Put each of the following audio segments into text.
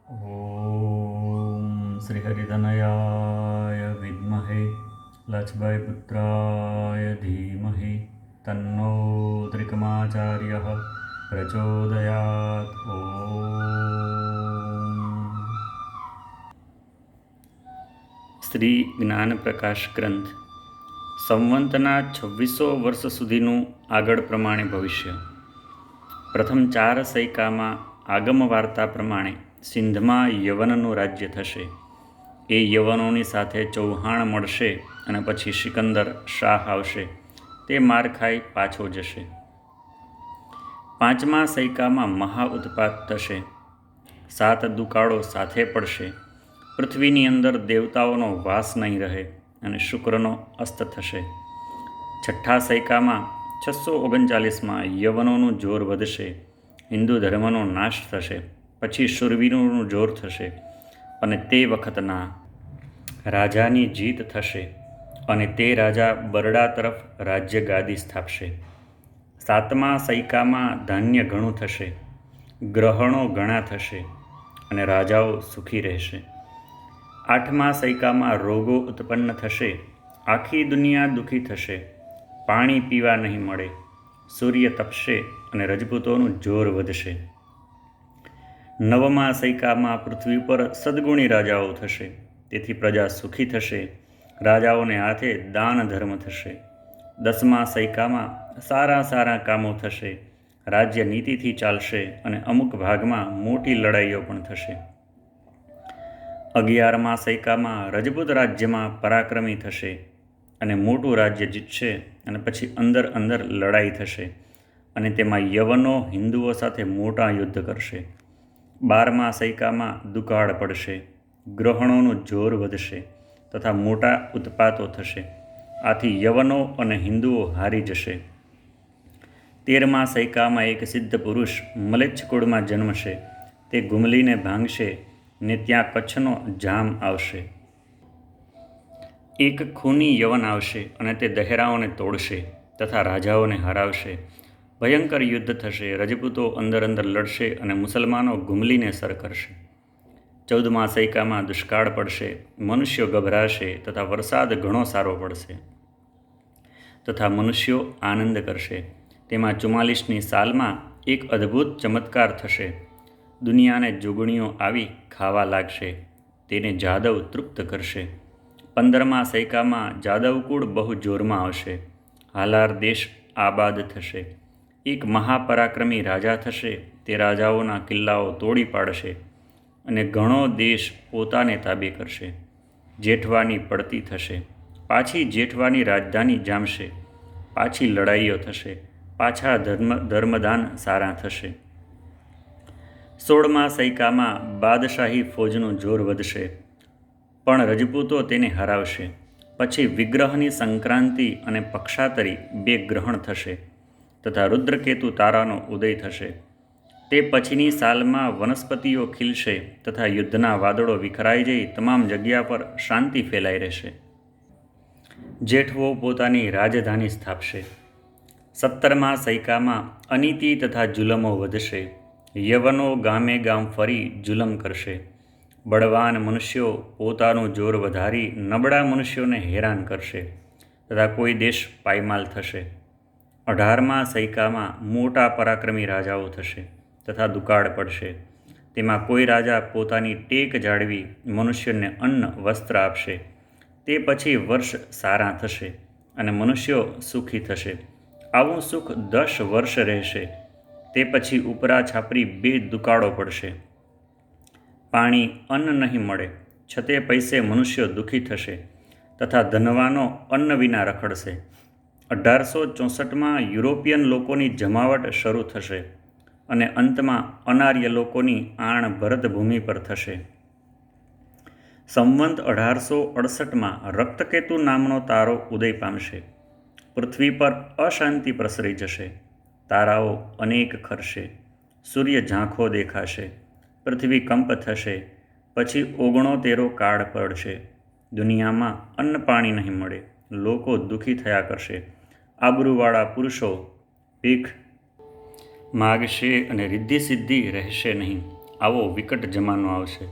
ॐ श्रीहरितनयाय विद्महे लक्ष्मीपुत्राय धीमहि तन्नो त्रिकमाचार्यः प्रचोदयात्। શ્રી જ્ઞાન પ્રકાશ ગ્રંથ સંવંતના 2600 વર્ષ સુધીનું આગળ પ્રમાણે ભવિષ્ય. પ્રથમ 4 સૈકામાં આગમ વાર્તા પ્રમાણે સિંધમાં યવનનું રાજ્ય થશે. એ યવનોની સાથે ચૌહાણ મળશે અને પછી સિકંદર શાહ આવશે. તે માર ખાઈ પાછો જશે. 5મા સૈકામાં મહા ઉત્પાત થશે. 7 દુકાળો સાથે પડશે. પૃથ્વીની અંદર દેવતાઓનો વાસ નહીં રહે અને શુક્રનો અસ્ત થશે. 6ઠ્ઠા સૈકામાં 639માં યવનોનું જોર વધશે. હિન્દુ ધર્મનો નાશ થશે. પછી શુરવીરોનું જોર થશે અને તે વખતના રાજાની જીત થશે અને તે રાજા બરડા તરફ રાજ્ય ગાદી સ્થાપશે. 7મા સૈકામાં ધાન્ય ઘણું થશે. ગ્રહણો ઘણા થશે અને રાજાઓ સુખી રહેશે. 8મા સૈકામાં રોગો ઉત્પન્ન થશે. આખી દુનિયા દુઃખી થશે. પાણી પીવા નહીં મળે. સૂર્ય તપશે અને રજપૂતોનું જોર વધશે. 9મા સૈકામાં પૃથ્વી પર સદગુણી રાજાઓ થશે. તેથી પ્રજા સુખી થશે. રાજાઓને હાથે દાન ધર્મ થશે. 10મા સૈકામાં સારા સારા કામો થશે. રાજ્ય નીતિથી ચાલશે અને અમુક ભાગમાં મોટી લડાઈઓ પણ થશે. 11મા સૈકામાં રજપૂત રાજ્યમાં પરાક્રમી થશે અને મોટું રાજ્ય જીતશે અને પછી અંદર અંદર લડાઈ થશે અને તેમાં યવનો હિન્દુઓ સાથે મોટા યુદ્ધ કરશે. 12મા સૈકામાં દુકાળ પડશે. ગ્રહણોનું જોર વધશે તથા મોટા ઉત્પાતો થશે. આથી યવનો અને હિન્દુઓ હારી જશે. 13મા સૈકામાં એક સિદ્ધ પુરુષ મલેચ્છ કુળમાં જન્મશે. તે ગુમલીને ભાંગશે ને ત્યાં કચ્છનો જામ આવશે. એક ખૂની યવન આવશે અને તે દહેરાઓને તોડશે તથા રાજાઓને હરાવશે. ભયંકર યુદ્ધ થશે. રજપૂતો અંદર અંદર લડશે અને મુસલમાનો ગુમલીને સર કરશે. 14મા સૈકામાં દુષ્કાળ પડશે. મનુષ્યો ગભરાશે તથા વરસાદ ઘણો સારો પડશે તથા મનુષ્યો આનંદ કરશે. તેમાં 44ની સાલમાં એક અદ્ભુત ચમત્કાર થશે. દુનિયાને જોગણીઓ આવી ખાવા લાગશે. તેને જાદવ તૃપ્ત કરશે. 15મા સૈકામાં જાદવકુળ બહુ જોરમાં આવશે. હાલાર દેશ આબાદ થશે. એક મહાપરાક્રમી રાજા થશે. તે રાજાઓના કિલ્લાઓ તોડી પાડશે અને ઘણો દેશ પોતાને તાબે કરશે. જેઠવાની પડતી થશે. પાછી જેઠવાની રાજધાની જામશે. પાછી લડાઈઓ થશે. પાછા ધર્મદાન સારા થશે. 16મા સૈકામાં બાદશાહી ફૌજનું જોર વધશે પણ રજપૂતો તેને હરાવશે. પછી વિગ્રહની સંક્રાંતિ અને પક્ષાતરી 2 ગ્રહણ થશે તથા રુદ્રકેતુ તારાનો ઉદય થશે. તે પછીની સાલમાં વનસ્પતિઓ ખીલશે તથા યુદ્ધના વાદળો વિખરાઈ જઈ તમામ જગ્યા પર શાંતિ ફેલાઈ રહેશે. જેઠવો પોતાની રાજધાની સ્થાપશે. 17મા સૈકામાં અનીતિ તથા જુલમો વધશે. યવનો ગામે ગામ ફરી જુલમ કરશે. બળવાન મનુષ્યો પોતાનું જોર વધારી નબળા મનુષ્યોને હેરાન કરશે તથા કોઈ દેશ પાયમાલ થશે. 18મા સૈકામાં મોટા પરાક્રમી રાજાઓ થશે તથા દુકાળ પડશે. તેમાં કોઈ રાજા પોતાની ટેક જાળવી મનુષ્યને અન્ન વસ્ત્ર આપશે. તે પછી વર્ષ સારા થશે અને મનુષ્યો સુખી થશે. આવું સુખ 10 વર્ષ રહેશે. તે પછી ઉપરા છાપરી 2 દુકાળો પડશે. પાણી અન્ન નહીં મળે. છતે પૈસે મનુષ્યો દુઃખી થશે તથા ધનવાનો અન્ન વિના રખડશે. 1864માં યુરોપિયન લોકોની જમાવટ શરૂ થશે અને અંતમાં અનાર્ય લોકોની આણ ભરત ભૂમિ પર થશે. સંવંત 1868માં રક્તકેતુ નામનો તારો ઉદય પામશે. પૃથ્વી પર અશાંતિ પ્રસરી જશે. તારાઓ અનેક ખરશે. સૂર્ય ઝાંખો દેખાશે. પૃથ્વી કંપ થશે. પછી 69 કાળ પડશે. દુનિયામાં અન્ન પાણી નહીં મળે. લોકો દુઃખી થયા કરશે. આબરૂવાળા પુરુષો ભીખ માગશે અને રિદ્ધિ સિદ્ધિ રહેશે નહીં. આવો વિકટ જમાનો આવશે.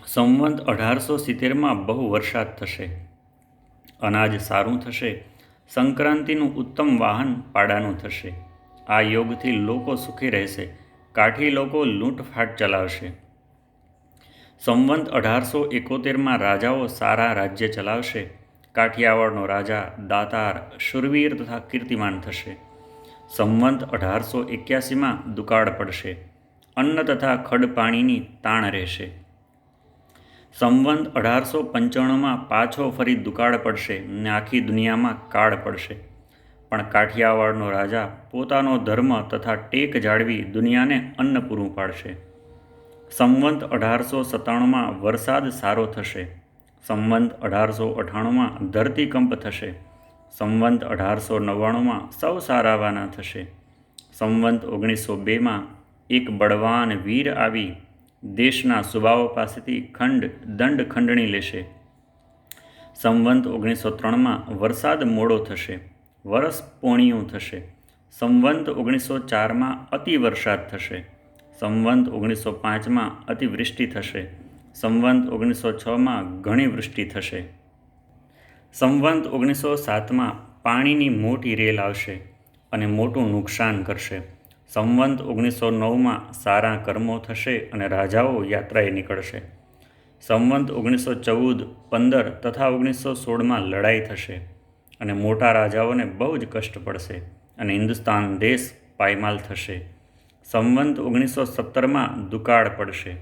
સંવંત 1870માં બહુ વરસાદ થશે. અનાજ સારું થશે. સંક્રાંતિનું ઉત્તમ વાહન પાડાનું થશે. આ યોગથી લોકો સુખી રહેશે. કાઠી લોકો લૂંટફાટ ચલાવશે. સંવંત 1871માં રાજાઓ સારા રાજ્ય ચલાવશે. કાઠિયાવાડનો રાજા દાતાર, શૂરવીર તથા કીર્તિમાન થશે. સંવંત 1881માં દુકાળ પડશે. અન્ન તથા ખડપાણીની તાણ રહેશે. સંવંત 1895માં પાછો ફરી દુકાળ પડશે ને આખી દુનિયામાં કાળ પડશે. પણ કાઠિયાવાડનો રાજા પોતાનો ધર્મ તથા ટેક જાળવી દુનિયાને અન્ન પૂરું પાડશે. સંવંત 1897માં વરસાદ સારો થશે. સંવંત 1898માં ધરતીકંપ થશે. સંવંત 1899માં સૌ સારાવાના થશે. સંવંત 1902માં એક બળવાન વીર આવી દેશના સુબાઓ પાસેથી દંડ ખંડણી લેશે. સંવંત 1903માં વરસાદ મોડો થશે. વરસ પોણિયું થશે. સંવંત 1904માં અતિ વરસાદ થશે. સંવંત 1905માં અતિવૃષ્ટિ થશે. સંવંત 1906માં ઘણી વૃષ્ટિ થશે. સંવંત 1907માં પાણીની મોટી રેલ આવશે અને મોટું નુકસાન કરશે. સંવંત 1909માં સારા કર્મો થશે અને રાજાઓ યાત્રાએ નીકળશે. સંવંત 1914, 15 તથા 1916માં લડાઈ થશે અને મોટા રાજાઓને બહુ જ કષ્ટ પડશે અને હિન્દુસ્તાન દેશ પાયમાલ થશે. સંવંત 1917માં દુકાળ પડશે.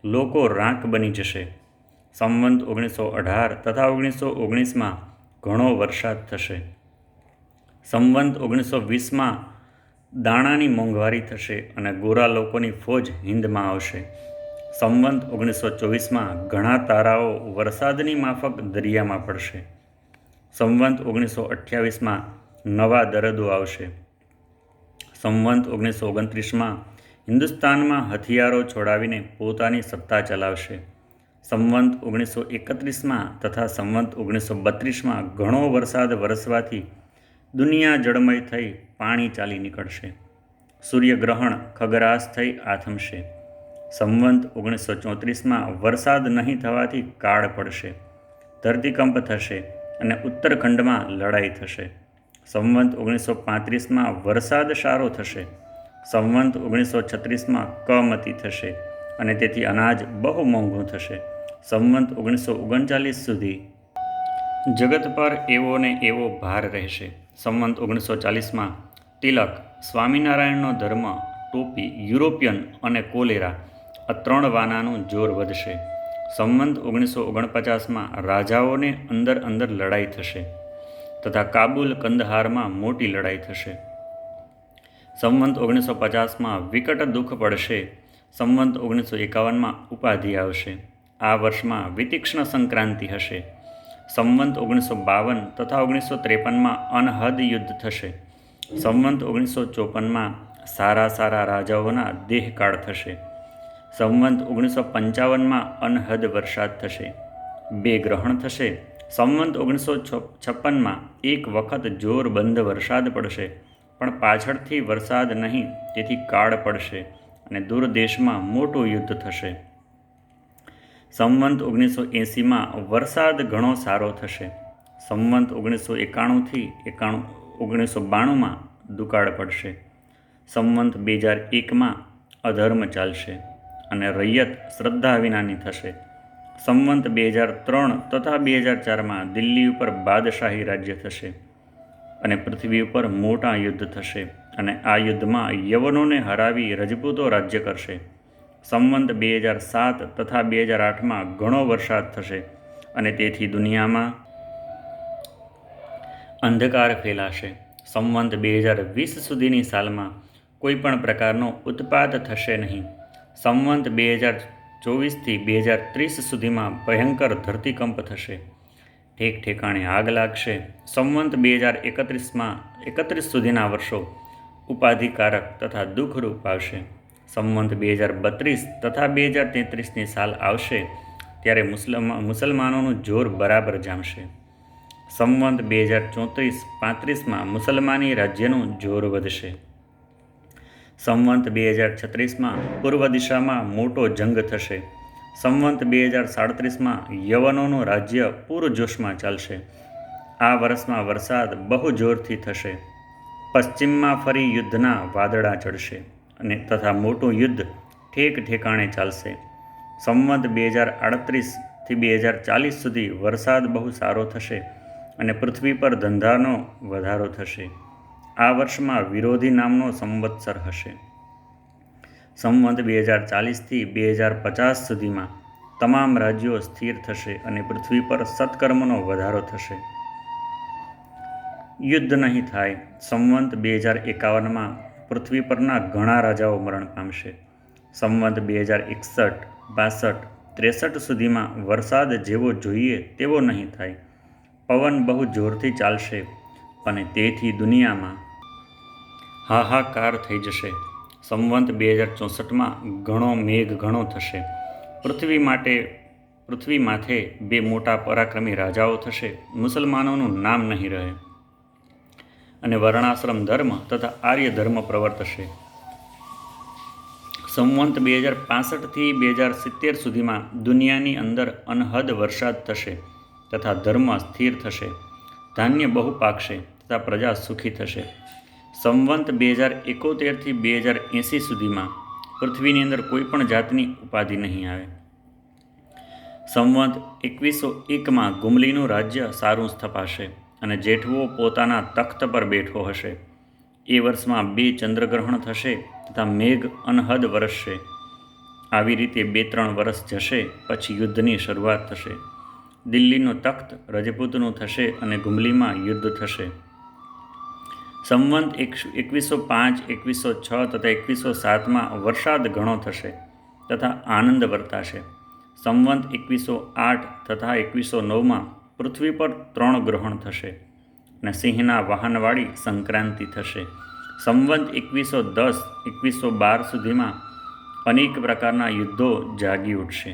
લોકો રાંક બની જશે. સંવંત 1918 તથા 1919માં ઘણો વરસાદ થશે. સંવંત 1920માં દાણાની મોંઘવારી થશે અને ગોરા લોકોની ફોજ હિંદમાં આવશે. સંવંત 1924માં ઘણા તારાઓ વરસાદની માફક દરિયામાં પડશે. સંવંત 1928માં નવા દરદો આવશે. સંવંત 1929માં હિન્દુસ્તાનમાં હથિયારો છોડાવીને પોતાની સત્તા ચલાવશે. સંવંત 1931માં તથા સંવંત 1932માં ઘણો વરસાદ વરસવાથી દુનિયા જળમય થઈ પાણી ચાલી નીકળશે. સૂર્યગ્રહણ ખગરાશ થઈ આથમશે. સંવંત 1934માં વરસાદ નહીં થવાથી કાળ પડશે. ધરતીકંપ થશે અને ઉત્તરખંડમાં લડાઈ થશે. સંવંત 1935માં વરસાદ સારો થશે. સંવંત 1936માં કમોસમી થશે અને તેથી અનાજ બહુ મોંઘું થશે. સંવંત 1939 સુધી જગત પર એવો ને એવો ભાર રહેશે. સંવંત 1940માં તિલક, સ્વામિનારાયણનો ધર્મ, ટોપી, યુરોપિયન અને કોલેરા આ 3 વાનાનું જોર વધશે. સંવંત 1949માં રાજાઓને અંદર લડાઈ થશે તથા કાબુલ, કંદહારમાં મોટી લડાઈ થશે. સંવંત 1950માં વિકટ દુઃખ પડશે. સંવંત 1951માં ઉપાધિ આવશે. આ વર્ષમાં વિતીક્ષ્ણ સંક્રાંતિ હશે. સંવંત 1952 તથા 1953માં અનહદ યુદ્ધ થશે. સંવંત 1954માં સારા રાજાઓના દેહકાળ થશે. સંવંત 1955માં અનહદ વરસાદ થશે. 2 ગ્રહણ થશે. સંવંત 1956માં એક વખત જોરબંધ વરસાદ પડશે પણ પાછળથી વરસાદ નહીં તેથી કાળ પડશે અને દૂર દેશમાં મોટું યુદ્ધ થશે. સંવંત 1980માં વરસાદ ઘણો સારો થશે. સંવંત 1991થી 1992માં દુકાળ પડશે. સંવંત 2001માં અધર્મ ચાલશે અને રૈયત શ્રદ્ધા વિનાની થશે. સંવંત 2003 તથા 2004માં દિલ્હી ઉપર બાદશાહી રાજ્ય થશે અને પૃથ્વી ઉપર મોટા યુદ્ધ થશે અને આ યુદ્ધમાં યવનોને હરાવી રજપૂતો રાજ્ય કરશે. સંવંત 2007 તથા 2008માં ઘણો વરસાદ થશે અને તેથી દુનિયામાં અંધકાર ફેલાશે. સંવંત 2020 સુધીની સાલમાં કોઈ પણ પ્રકારનો ઉત્પાત થશે નહીં. સંવંત 2024થી 2030 સુધીમાં ભયંકર ધરતીકંપ થશે. ઠેક ઠેકાણે આગ લાગશે. સંવંત 2031 સુધીના વર્ષો ઉપાધિકારક તથા દુઃખરૂપ આવશે. સંવંત 2032 તથા 2033ની સાલ આવશે ત્યારે મુસલમાનોનું જોર બરાબર જામશે. સંવંત 2034-35માં મુસલમાની રાજ્યનું જોર વધશે. સંવંત 2036માં પૂર્વ દિશામાં મોટો જંગ થશે. સંવંત 2037માં યવનોનું રાજ્ય પૂરજોશમાં ચાલશે. આ વર્ષમાં વરસાદ બહુ જોરથી થશે. પશ્ચિમમાં ફરી યુદ્ધના વાદળા ચડશે અને તથા મોટું યુદ્ધ ઠેક ઠેકાણે ચાલશે. સંવંત 2038થી 2040 સુધી વરસાદ બહુ સારો થશે અને પૃથ્વી પર ધંધાનો વધારો થશે. આ વર્ષમાં વિરોધી નામનો સંવત્સર હશે. સંવંત 2040થી 2050 સુધીમાં તમામ રાજ્યો સ્થિર થશે અને પૃથ્વી પર સત્કર્મનો વધારો થશે. યુદ્ધ નહીં થાય. સંવંત 2051માં પૃથ્વી પરના ઘણા રાજાઓ મરણ પામશે. સંવંત 2061, 62, 63 સુધીમાં વરસાદ જેવો જોઈએ તેવો નહીં થાય. પવન બહુ જોરથી ચાલશે અને તેથી દુનિયામાં હાહાકાર થઈ જશે. સંવંત 2064માં ઘણો મેઘ ઘણો થશે. પૃથ્વી માથે બે મોટા પરાક્રમી રાજાઓ થશે. મુસલમાનોનું નામ નહીં રહે અને વર્ણાશ્રમ ધર્મ તથા આર્ય ધર્મ પ્રવર્તશે. સંવંત 2065થી 2070 સુધીમાં દુનિયાની અંદર અનહદ વરસાદ થશે તથા ધર્મ સ્થિર થશે. ધાન્ય બહુ પાકશે તથા પ્રજા સુખી થશે. સંવંત 2071થી 2080 સુધીમાં પૃથ્વીની અંદર કોઈ પણ જાતની ઉપાધિ નહીં આવે. સંવંત 2101માં ગુમલીનું રાજ્ય સારું સ્થપાશે અને જેઠવો પોતાના તખ્ત પર બેઠો હશે. એ વર્ષમાં 2 ચંદ્રગ્રહણ થશે તથા મેઘ અનહદ વરસશે. આવી રીતે 2-3 વર્ષ જશે પછી યુદ્ધની શરૂઆત થશે. દિલ્હીનું તખ્ત રજપૂતનું થશે અને ગુમલીમાં યુદ્ધ થશે. સંવંત 2105, 2106 તથા 2107માં વરસાદ ઘણો થશે તથા આનંદ વર્તાશે. સંવંત 2108 તથા 2109માં પૃથ્વી પર 3 ગ્રહણ થશે અને સિંહના વાહનવાળી સંક્રાંતિ થશે. સંવંત 2110, 2112 સુધીમાં અનેક પ્રકારના યુદ્ધો જાગી ઉઠશે.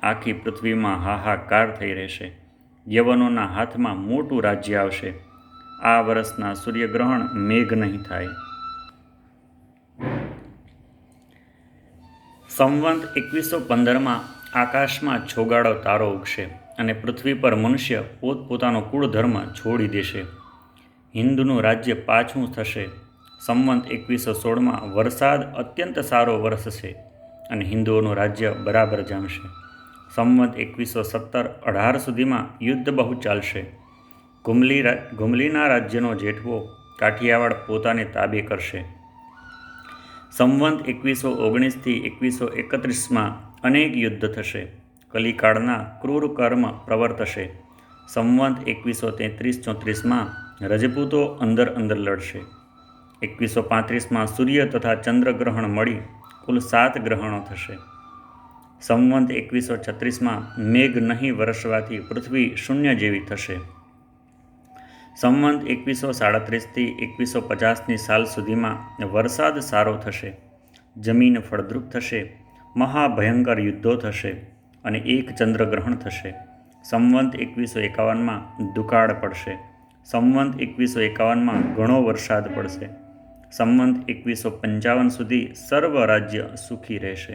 આખી પૃથ્વીમાં હાહાકાર થઈ રહેશે. યવનોના હાથમાં મોટું રાજ્ય આવશે. આ વર્ષના સૂર્યગ્રહણ મેઘ નહીં થાય. સંવંત 2115માં આકાશમાં છોગાળો તારો ઉગશે અને પૃથ્વી પર મનુષ્ય પોતપોતાનો કુળધર્મ છોડી દેશે. હિન્દુનું રાજ્ય પાછું થશે. સંવંત 2116માં વરસાદ અત્યંત સારો વરસશે અને હિન્દુઓનું રાજ્ય બરાબર જામશે. સંવંત 2117-18 સુધીમાં યુદ્ધ બહુ ચાલશે. ગુમલીના રાજ્યનો જેઠવો કાઠિયાવાડ પોતાને તાબે કરશે. સંવંત 2119થી 2131માં અનેક યુદ્ધ થશે. કલિકાળના ક્રૂર કર્મ પ્રવર્તશે. સંવંત 2133-34માં રજપૂતો અંદર લડશે. 2135માં સૂર્ય તથા ચંદ્રગ્રહણ મળી કુલ 7 ગ્રહણો થશે. સંવંત 2136માં મેઘ નહીં વરસવાથી પૃથ્વી શૂન્ય જેવી થશે. સંવંત 2137થી 2150ની સાલ સુધીમાં વરસાદ સારો થશે. જમીન ફળદ્રુપ થશે. મહાભયંકર યુદ્ધો થશે અને 1 ચંદ્રગ્રહણ થશે. સંવંત 2151માં દુકાળ પડશે. સંવંત 2151માં ઘણો વરસાદ પડશે. સંવંત 2155 સુધી સર્વ રાજ્ય સુખી રહેશે.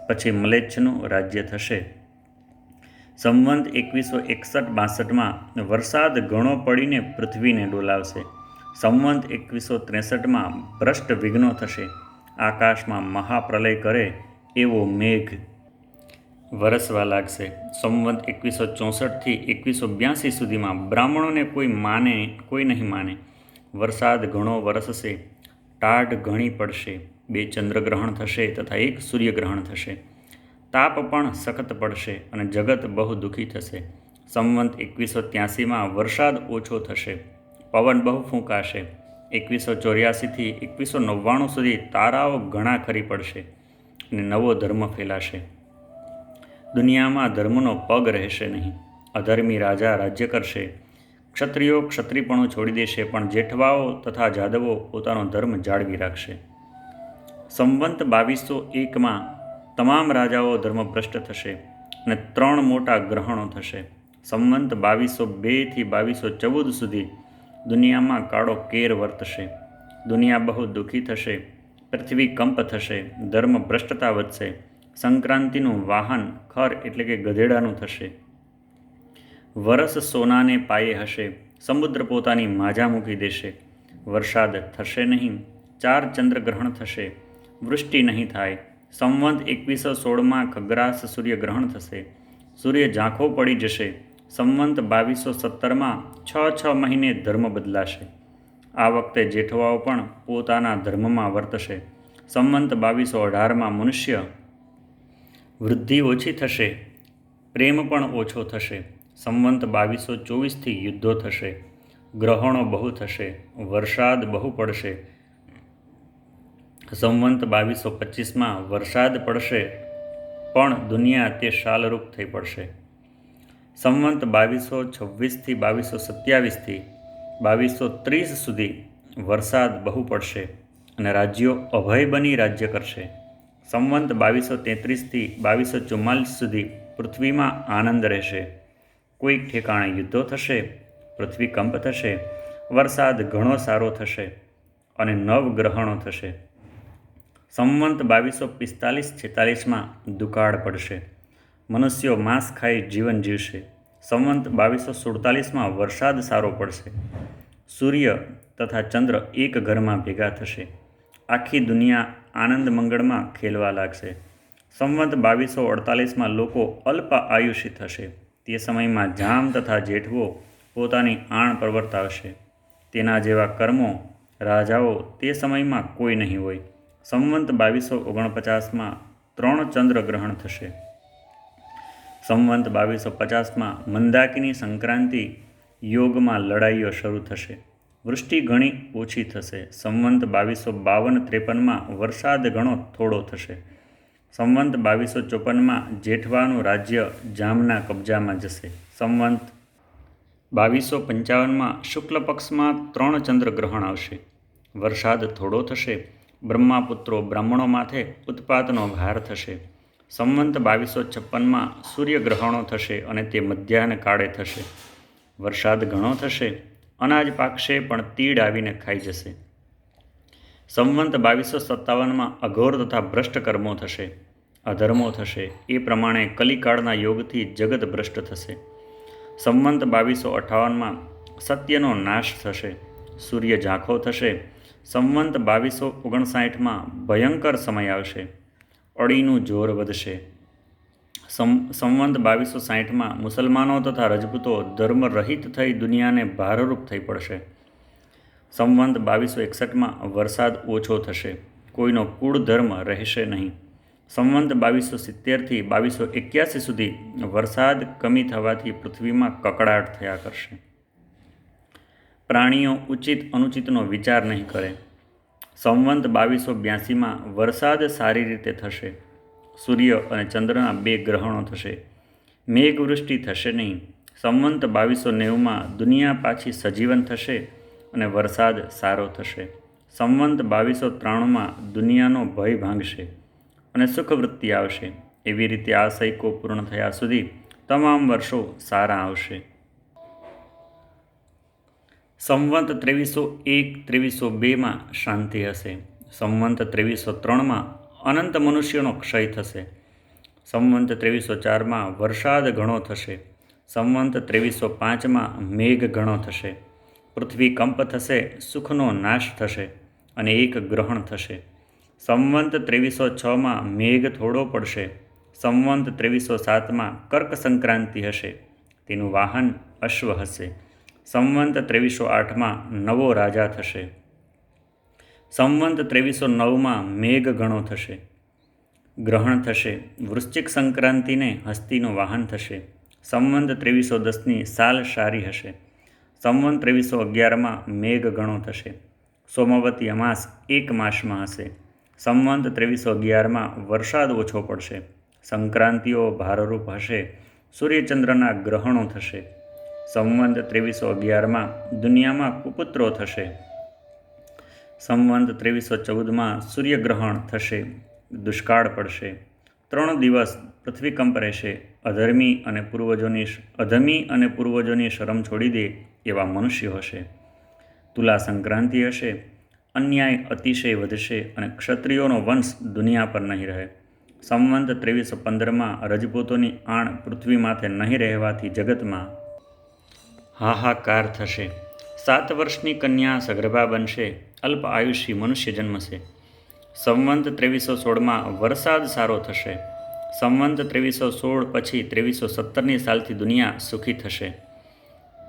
પછી મ્લેચ્છનું રાજ્ય થશે. સંવંત 2161-62માં વરસાદ ઘણો પડીને પૃથ્વીને ડોલાવશે. સંવંત 2163માં ભ્રષ્ટ વિઘ્નો થશે. આકાશમાં મહાપ્રલય કરે એવો મેઘ વરસવા લાગશે. સંવંત 2164થી 2182 સુધીમાં બ્રાહ્મણોને કોઈ નહીં માને. વરસાદ ઘણો વરસશે. ટાઢ ઘણી પડશે. 2 ચંદ્રગ્રહણ થશે તથા 1 સૂર્યગ્રહણ થશે. તાપ પણ સખત પડશે અને જગત બહુ દુઃખી થશે. સંવંત 2183માં વરસાદ ઓછો થશે. પવન બહુ ફૂંકાશે. 2184થી 2199 સુધી તારાઓ ઘણા ખરી પડશે અને નવો ધર્મ ફેલાશે. દુનિયામાં ધર્મનો પગ રહેશે નહીં. અધર્મી રાજા રાજ્ય કરશે. ક્ષત્રિયો ક્ષત્રિયપણું છોડી દેશે, પણ જેઠવાઓ તથા જાદવો પોતાનો ધર્મ જાળવી રાખશે. સંવંત 2201માં તમામ રાજાઓ ધર્મભ્રષ્ટ થશે અને 3 મોટા ગ્રહણો થશે. સંવંત 2202થી 2214 સુધી દુનિયામાં કાળો કેર વર્તશે. દુનિયા બહુ દુઃખી થશે. પૃથ્વી કંપ થશે, ધર્મ ભ્રષ્ટતા વધશે, સંક્રાંતિનું વાહન ખર એટલે કે ગધેડાનું થશે. વરસ સોનાને પાયે હશે, સમુદ્ર પોતાની માજા મૂકી દેશે. વરસાદ થશે નહીં, 4 ચંદ્રગ્રહણ થશે, વૃષ્ટિ નહીં થાય. સંવંત 2116માં ખગ્રાસ સૂર્યગ્રહણ થશે, સૂર્ય ઝાંખો પડી જશે. સંવંત 2217માં 6 મહિને ધર્મ બદલાશે. આ વખતે જેઠવાઓ પણ પોતાના ધર્મમાં વર્તશે. સંવંત 2218માં મનુષ્ય વૃદ્ધિ ઓછી થશે, પ્રેમ પણ ઓછો થશે. સંવંત 2224થી યુદ્ધો થશે, ગ્રહણો બહુ થશે, વરસાદ બહુ પડશે. સંવંત 2225માં વરસાદ પડશે પણ દુનિયા તે શાલરૂપ થઈ પડશે. સંવંત 2226થી 2227થી 2230 સુધી વરસાદ બહુ પડશે અને રાજ્યો અભય બની રાજ્ય કરશે. સંવંત 2233થી 2244 સુધી પૃથ્વીમાં આનંદ રહેશે. કોઈક ઠેકાણે યુદ્ધો થશે, પૃથ્વી કંપ થશે, વરસાદ ઘણો સારો થશે અને નવગ્રહણો થશે. સંવંત 2245-46માં દુકાળ પડશે, મનુષ્યો માંસ ખાઈ જીવન જીવશે. સંવંત 2247માં વરસાદ સારો પડશે, સૂર્ય તથા ચંદ્ર એક ઘરમાં ભેગા થશે, આખી દુનિયા આનંદ મંગળમાં ખેલવા લાગશે. સંવંત 2248માં લોકો અલ્પ આયુષી થશે. તે સમયમાં જામ તથા જેઠવો પોતાની આણ પ્રવર્તાવશે. તેના જેવા કર્મો રાજાઓ તે સમયમાં કોઈ નહીં હોય. સંવંત 2249માં 3 ચંદ્રગ્રહણ થશે. સંવંત 2250માં મંદાકિની સંક્રાંતિ યોગમાં લડાઈઓ શરૂ થશે. વૃષ્ટિ ઘણી ઓછી થશે. સંવંત 2252-53માં વરસાદ ઘણો થોડો થશે. સંવંત 2254માં જેઠવાનું રાજ્ય જામના કબજામાં જશે. સંવંત 2255માં શુક્લ પક્ષમાં 3 ચંદ્રગ્રહણ આવશે. વરસાદ થોડો થશે. બ્રહ્માપુત્રો બ્રાહ્મણો માથે ઉત્પાતનો ભાર થશે. સંવંત 2256માં સૂર્યગ્રહણો થશે અને તે મધ્યાહન કાળે થશે. વરસાદ ઘણો થશે, અનાજ પાકશે પણ તીડ આવીને ખાઈ જશે. સંવંત 2257માં અઘોર તથા ભ્રષ્ટ કર્મો થશે, અધર્મો થશે. એ પ્રમાણે કલિકાળના યોગથી જગત ભ્રષ્ટ થશે. સંવંત 2258માં સત્યનો નાશ થશે, સૂર્ય ઝાંખો થશે. સંવંત 2259માં ભયંકર સમય આવશે, અળીનું જોર વધશે. સંવંત 2260માં મુસલમાનો તથા રજપૂતો ધર્મરહિત થઈ દુનિયાને ભારરૂપ થઈ પડશે. સંવંત 2261માં વરસાદ ઓછો થશે, કોઈનો કુળ ધર્મ રહેશે નહીં. સંવંત 2270થી 2281 સુધી વરસાદ કમી થવાથી પૃથ્વીમાં કકળાટ થયા કરશે. પ્રાણીઓ ઉચિત અનુચિતનો વિચાર નહીં કરે. સંવંત 2282માં વરસાદ સારી રીતે થશે. સૂર્ય અને ચંદ્રના 2 ગ્રહણો થશે. મેઘવૃષ્ટિ થશે નહીં. સંવંત 2290માં દુનિયા પાછી સજીવન થશે અને વરસાદ સારો થશે. સંવંત 2293માં દુનિયાનો ભય ભાંગશે અને સુખવૃત્તિ આવશે. એવી રીતે આ સૈકો પૂર્ણ થયા સુધી તમામ વર્ષો સારા આવશે. સંવંત 2301-2302માં શાંતિ હશે. સંવંત 2303માં અનંત મનુષ્યનો ક્ષય થશે. સંવંત 2304માં વરસાદ ઘણો થશે. સંવંત 2305માં મેઘ ઘણો થશે. પૃથ્વી કંપ થશે, સુખનો નાશ થશે અને એક ગ્રહણ થશે. સંવંત 2306માં મેઘ થોડો પડશે. સંવંત 2307માં કર્ક સંક્રાંતિ હશે, તેનું વાહન અશ્વ હશે. સંવંત 2308માં નવો રાજા થશે. સંવંત 2309માં મેઘ ઘણો થશે, ગ્રહણ થશે. વૃશ્ચિક સંક્રાંતિને હસ્તીનું વાહન થશે. સંવંત 2310ની સાલ સારી હશે. સંવંત 2311માં મેઘ ઘણો થશે. સોમવતી અમાસ 1 માસમાં હશે. સંવંત 2311માં વરસાદ ઓછો પડશે. સંક્રાંતિઓ ભારરૂપ હશે. સૂર્યચંદ્રના ગ્રહણો થશે. સંવંત 2311માં દુનિયામાં કુપુત્રો થશે. સંવંત 2314માં સૂર્યગ્રહણ થશે. દુષ્કાળ પડશે. 3 દિવસ પૃથ્વી કંપ રહેશે. અધમી અને પૂર્વજોની શરમ છોડી દે એવા મનુષ્યો હશે. તુલા સંક્રાંતિ હશે. અન્યાય અતિશય વધશે અને ક્ષત્રિયોનો વંશ દુનિયા પર નહીં રહે. સંવંત 2315માં રજપૂતોની આણ પૃથ્વી માથે નહીં રહેવાથી જગતમાં હાહાકાર થશે. 7 વર્ષની કન્યા સગર્ભા બનશે. અલ્પ આયુષ્ય મનુષ્ય જન્મશે. સંવંત 2316માં વરસાદ સારો થશે. સંવંત 2316 પછી 2317ની સાલથી દુનિયા સુખી થશે.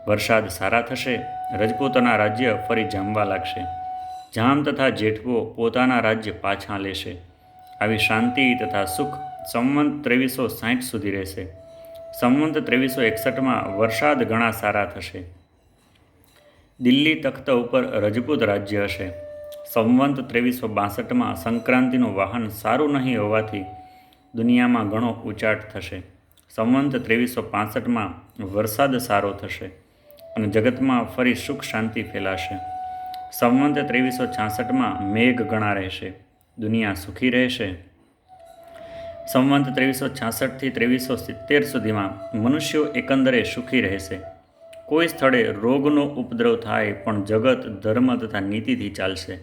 વરસાદ સારા થશે. રજપૂતોના રાજ્ય ફરી જામવા લાગશે. જામ તથા જેઠવો પોતાના રાજ્ય પાછા લેશે. આવી શાંતિ તથા સુખ સંવંત 2360 સુધી રહેશે. સંવંત 2361માં વરસાદ ઘણા સારા થશે. દિલ્હી તખ્ત ઉપર રજપૂત રાજ્ય હશે. સંવંત 2362માં સંક્રાંતિનું વાહન સારું નહીં હોવાથી દુનિયામાં ઘણો ઉચાટ થશે. સંવંત 2365માં વરસાદ સારો થશે અને જગતમાં ફરી સુખ શાંતિ ફેલાશે. સંવંત 2366માં મેઘ ઘણા રહેશે. દુનિયા સુખી રહેશે. સંવંત 2366થી 2370 સુધીમાં મનુષ્યો એકંદરે સુખી રહેશે. કોઈ સ્થળે રોગનો ઉપદ્રવ થાય પણ જગત ધર્મ તથા નીતિથી ચાલશે.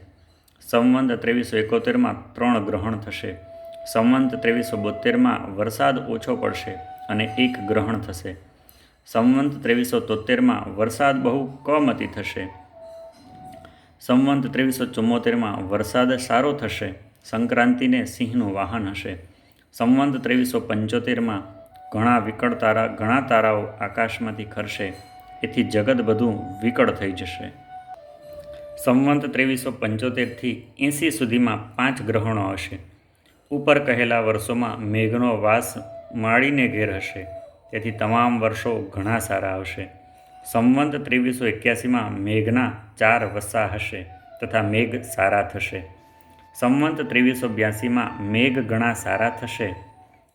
સંવંત 2371માં 3 ગ્રહણ થશે. સંવંત 2372માં વરસાદ ઓછો પડશે અને 1 ગ્રહણ થશે. સંવંત 2373માં વરસાદ બહુ કમોસમી થશે. સંવંત 2374માં વરસાદ સારો થશે. સંક્રાંતિને સિંહનું વાહન હશે. સંવંત 2375માં ઘણા તારાઓ આકાશમાંથી ખરશે. એથી જગત બધું વિકળ થઈ જશે. સંવંત 2375થી 80 સુધીમાં 5 ગ્રહણો હશે. ઉપર કહેલા વર્ષોમાં મેઘનો વાસ માળીને ઘેર હશે. તેથી તમામ વર્ષો ઘણા સારા આવશે. સંવંત 2381માં મેઘના 4 વસા હશે તથા મેઘ સારા થશે. સંવંત 2382માં મેઘ ઘણા સારા થશે.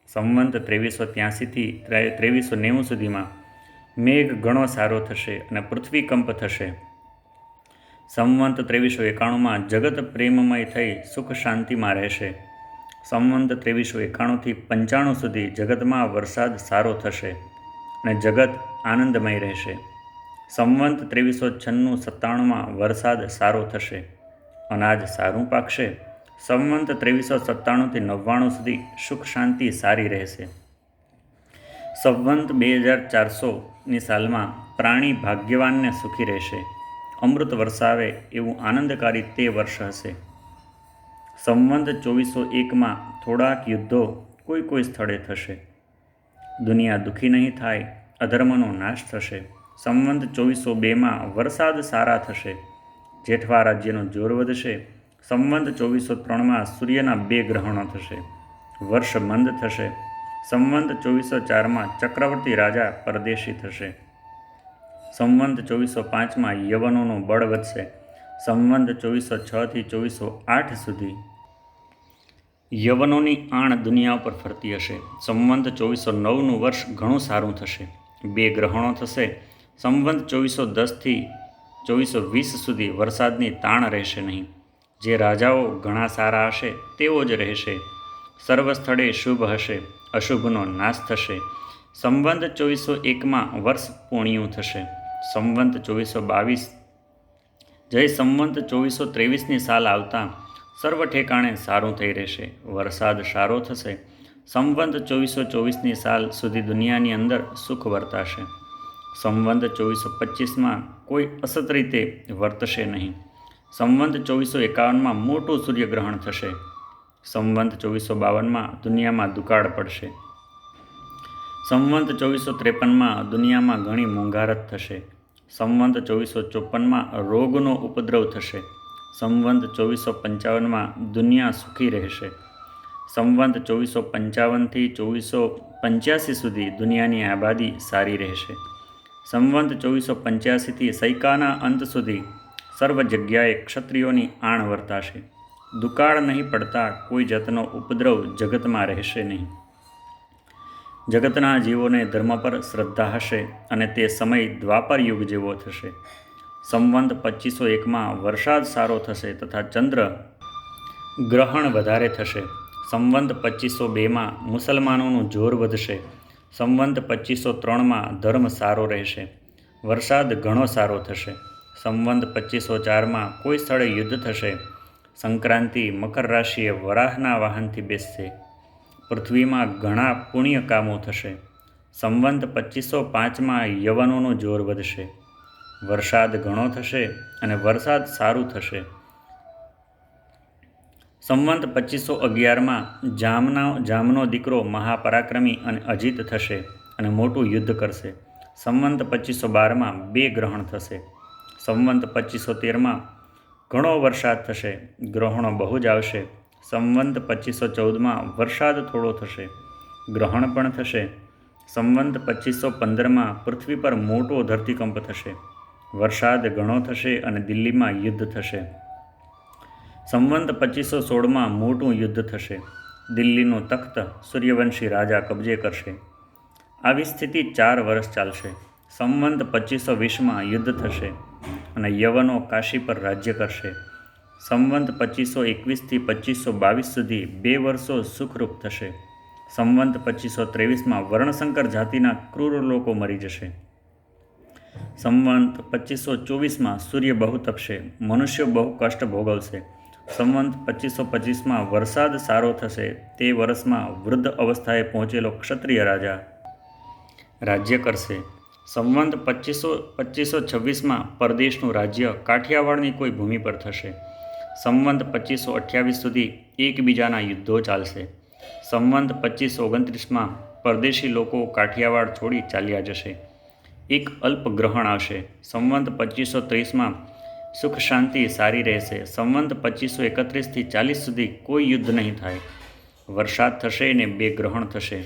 સંવંત 2383થી 2390 સુધીમાં મેઘ ઘણો સારો થશે અને પૃથ્વી કંપ થશે. સંવંત 2391માં જગત પ્રેમમય થઈ સુખ શાંતિમાં રહેશે. સંવંત 2391થી 95 સુધી જગતમાં વરસાદ સારો થશે અને જગત આનંદમય રહેશે. સંવંત 2396-97માં વરસાદ સારો થશે. અનાજ સારું પાકશે. સંવંત 2397થી 99 સુધી સુખ શાંતિ સારી રહેશે. સંવંત 2400ની સાલમાં પ્રાણી ભાગ્યવાનને સુખી રહેશે. અમૃત વરસાવે એવું આનંદકારી તે વર્ષ હશે. સંવંત 2401માં થોડાક યુદ્ધો કોઈ સ્થળે થશે. દુનિયા દુઃખી નહીં થાય. અધર્મનો નાશ થશે. સંવંત 2402માં વરસાદ સારા થશે. જેઠવા રાજ્યનું જોર વધશે. સંવંત 2403માં સૂર્યના 2 ગ્રહણો થશે. વર્ષ મંદ થશે. સંવંત 2404માં ચક્રવર્તી રાજા પરદેશી થશે. સંવંત 2405માં યવનોનું બળ વધશે. સંવંત 2406થી 2408 સુધી યવનોની આણ દુનિયા ઉપર ફરતી હશે. સંવંત 2409નું વર્ષ ઘણું સારું થશે. 2 ગ્રહણો થશે. સંવંત 2410થી 2420 સુધી વરસાદની તાણ રહેશે નહીં. જે રાજાઓ ઘણા સારા હશે તેઓ જ રહેશે. સર્વ સ્થળે શુભ હશે. અશુભનો નાશ થશે. સંવંત 2401માં વર્ષ પૂર્ણિયું થશે. સંવંત 2422 જય સંવંત 2423ની સાલ આવતા સર્વ ઠેકાણે સારું થઈ રહેશે. વરસાદ સારો થશે. સંવંત 2424ની સાલ સુધી દુનિયાની અંદર સુખ વર્તાશે. સંવંત 2425માં કોઈ અસત રીતે વર્તશે નહીં. સંવંત 2451માં મોટું સૂર્યગ્રહણ થશે. સંવંત 2452માં દુનિયામાં દુકાળ પડશે. સંવંત 2453માં દુનિયામાં ઘણી મોંઘારત થશે. સંવંત 2454માં રોગનો ઉપદ્રવ થશે. સંવંત 2455માં દુનિયા સુખી રહેશે. સંવંત 2455થી 2485 સુધી દુનિયાની આબાદી સારી રહેશે. સંવંત 2485થી સૈકાના અંત સુધી સર્વ જગ્યાએ ક્ષત્રિયોની આણ વર્તાશે. દુકાળ નહીં પડતા કોઈ જાતનો ઉપદ્રવ જગતમાં રહેશે નહીં. જગતના જીવોને ધર્મ પર શ્રદ્ધા હશે અને તે સમય દ્વાપર યુગ જેવો થશે. સંવંત 2501માં વરસાદ સારો થશે તથા ચંદ્ર ગ્રહણ વધારે થશે. સંવંત 2502માં મુસલમાનોનું જોર વધશે. સંવંત 2503માં ધર્મ સારો રહેશે. વરસાદ ઘણો સારો થશે. સંવંત 2504માં કોઈ સ્થળે યુદ્ધ થશે. સંક્રાંતિ મકર રાશિએ વરાહના વાહનથી બેસશે. પૃથ્વીમાં ઘણા પુણ્ય કામો થશે. સંવંત 2505માં યવનોનું જોર વધશે. વરસાદ ઘણો થશે અને વરસાદ સારું થશે. સંવંત 2511માં જામનો દીકરો મહાપરાક્રમી અને અજીત થશે અને મોટું યુદ્ધ કરશે. સંવંત 2512માં 2 ગ્રહણ થશે. સંવંત 2513માં ઘણો વરસાદ થશે. ગ્રહણો બહુ જ આવશે. સંવંત 2514માં વરસાદ થોડો થશે. ગ્રહણ પણ થશે. સંવંત 2515માં પૃથ્વી પર મોટો ધરતીકંપ થશે. વરસાદ ઘણો થશે અને દિલ્હીમાં યુદ્ધ થશે. સંવંત 2516માં મોટું યુદ્ધ થશે. દિલ્હીનું તખ્ત સૂર્યવંશી રાજા કબજે કરશે. આવી સ્થિતિ 4 વર્ષ ચાલશે. સંવંત 2520માં યુદ્ધ થશે અને યવનો કાશી પર રાજ્ય કરશે. સંવંત 2521થી 2522 સુધી 2 વર્ષો સુખરૂપ થશે. સંવંત 2523માં વર્ણશંકર જાતિના ક્રૂર લોકો મરી જશે. સંવંત 2524માં સૂર્ય બહુ તપશે. મનુષ્યો બહુ કષ્ટ ભોગવશે. સંવંત 2525માં વરસાદ સારો થશે. તે વર્ષમાં વૃદ્ધ અવસ્થાએ પહોંચેલો ક્ષત્રિય રાજા રાજ્ય કરશે. સંવંત 2526માં પરદેશનું રાજ્ય કાઠિયાવાડની કોઈ ભૂમિ પર થશે. સંવંત 2528 સુધી એકબીજાના યુદ્ધો ચાલશે. સંવંત 2529માં પરદેશી લોકો કાઠિયાવાડ છોડી ચાલ્યા જશે. એક અલ્પ ગ્રહણ આવશે. સંવંત 2530માં સુખ શાંતિ સારી રહેશે. સંવંત 2531થી 40 સુધી કોઈ યુદ્ધ નહીં થાય. વરસાદ થશે ને 2 ગ્રહણ થશે.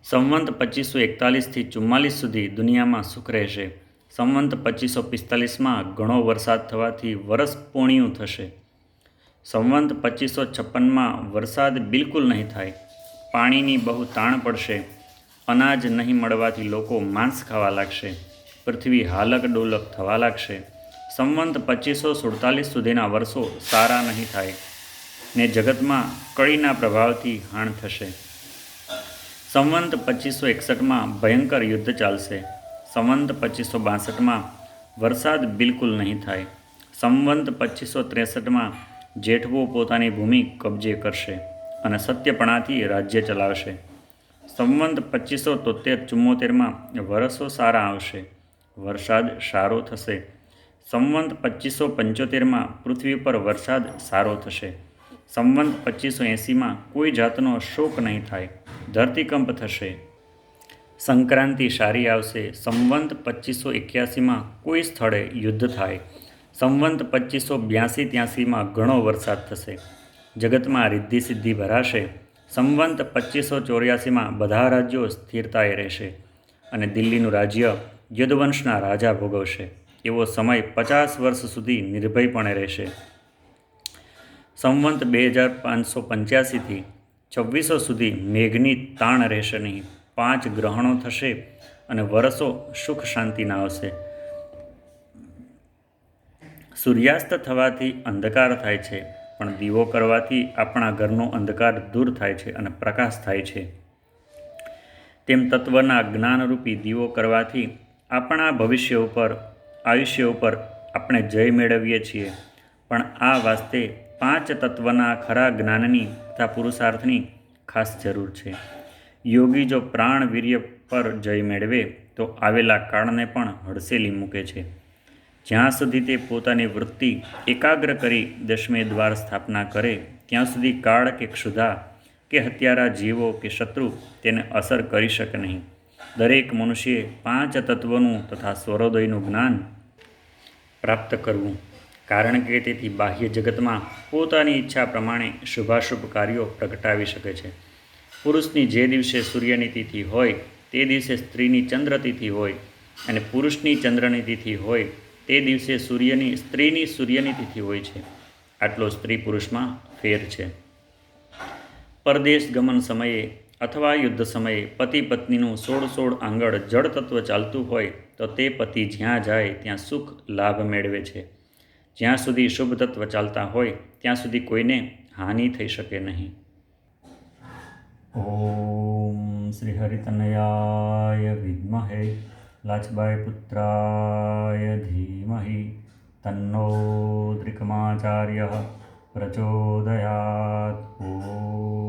સંવંત 2541થી 44 સુધી દુનિયામાં સુખ રહેશે. સંવંત 2545માં ઘણો વરસાદ થવાથી વરસ પોણિયું થશે. સંવંત 2556માં વરસાદ બિલકુલ નહીં થાય. પાણીની બહુ તાણ પડશે. અનાજ નહીં મળવાથી લોકો માંસ ખાવા લાગશે. પૃથ્વી હાલક ડોલક થવા લાગશે. સંવંત 2547 સુધીના વર્ષો સારા નહીં થાય ને જગતમાં કળીના પ્રભાવથી હાણ થશે. સંવંત 2561માં ભયંકર યુદ્ધ ચાલશે. સંવંત 2562માં વરસાદ બિલકુલ નહીં થાય. સંવંત 2563માં જેઠવો પોતાની ભૂમિ કબજે કરશે અને સત્યપણાથી રાજ્ય ચલાવશે. સંવંત 2573-74માં વરસો સારા આવશે. વરસાદ સારો થશે. સંવંત 2575માં પૃથ્વી પર વરસાદ સારો થશે. સંવંત 2580માં કોઈ જાતનો શોક નહીં થાય. ધરતીકંપ થશે. સંક્રાંતિ સારી આવશે. સંવંત 2581માં કોઈ સ્થળે યુદ્ધ થાય. સંવંત 2582-83માં ઘણો વરસાદ થશે. જગતમાં રિદ્ધિ સિદ્ધિ ભરાશે. સંવંત 2584માં બધા રાજ્યો સ્થિરતાએ રહેશે અને દિલ્હીનું રાજ્ય યદુવંશના રાજા ભોગવશે. એવો સમય 50 વર્ષ સુધી નિર્ભયપણે રહેશે. સંવંત 2585થી 2600 સુધી મેઘની તાણ રહેશે નહીં. 5 ગ્રહણો થશે અને વરસો સુખ શાંતિના આવશે. સૂર્યાસ્ત થવાથી અંધકાર થાય છે, પણ દીવો કરવાથી આપણા ઘરનો અંધકાર દૂર થાય છે અને પ્રકાશ થાય છે. તેમ તત્વના જ્ઞાનરૂપી દીવો કરવાથી આપણા ભવિષ્ય ઉપર આયુષ્ય ઉપર આપણે જય મેળવીએ છીએ. પણ આ વાસ્તે 5 તત્વના ખરા જ્ઞાનની તથા પુરુષાર્થની ખાસ જરૂર છે. યોગી જો પ્રાણ વીર્ય પર જય મેળવે તો આવેલા કાળને પણ હડસેલી મૂકે છે. જ્યાં સુધી તે પોતાની વૃત્તિ એકાગ્ર કરી દશમે દ્વાર સ્થાપના કરે ત્યાં સુધી કાળ કે ક્ષુધા કે હત્યારા જીવો કે શત્રુ તેને અસર કરી શકે નહીં. દરેક મનુષ્યે 5 તત્વોનું તથા સ્વરોદયનું જ્ઞાન પ્રાપ્ત કરવું, કારણ કે તેથી બાહ્ય જગતમાં પોતાની ઈચ્છા પ્રમાણે શુભાશુભ કાર્યો પ્રગટાવી શકે છે. પુરુષની જે દિવસે સૂર્યની તિથિ હોય તે દિવસે સ્ત્રીની ચંદ્રતિથિ હોય અને પુરુષની ચંદ્રની તિથિ હોય તે દિવસે સ્ત્રીની સૂર્યની તિથિ હોય છે. આટલો સ્ત્રી પુરુષમાં ફેર છે. પરદેશ ગમન સમયે અથવા યુદ્ધ સમયે પતિ પત્નીનું 16 આંગળ જળ તત્વ ચાલતું હોય તો તે પતિ જ્યાં જાય ત્યાં સુખ લાભ મેળવે છે. જ્યાં સુધી શુભ તત્વ ચાલતા હોય ત્યાં સુધી કોઈને હાનિ થઈ શકે નહીં. ઓમ શ્રી હરિતનયાય વિદ્મહે લાચબાઈ પુત્રાય ધીમહિ તન્નો ત્રિકમાચાર્ય પ્રચોદયાત. ઓમ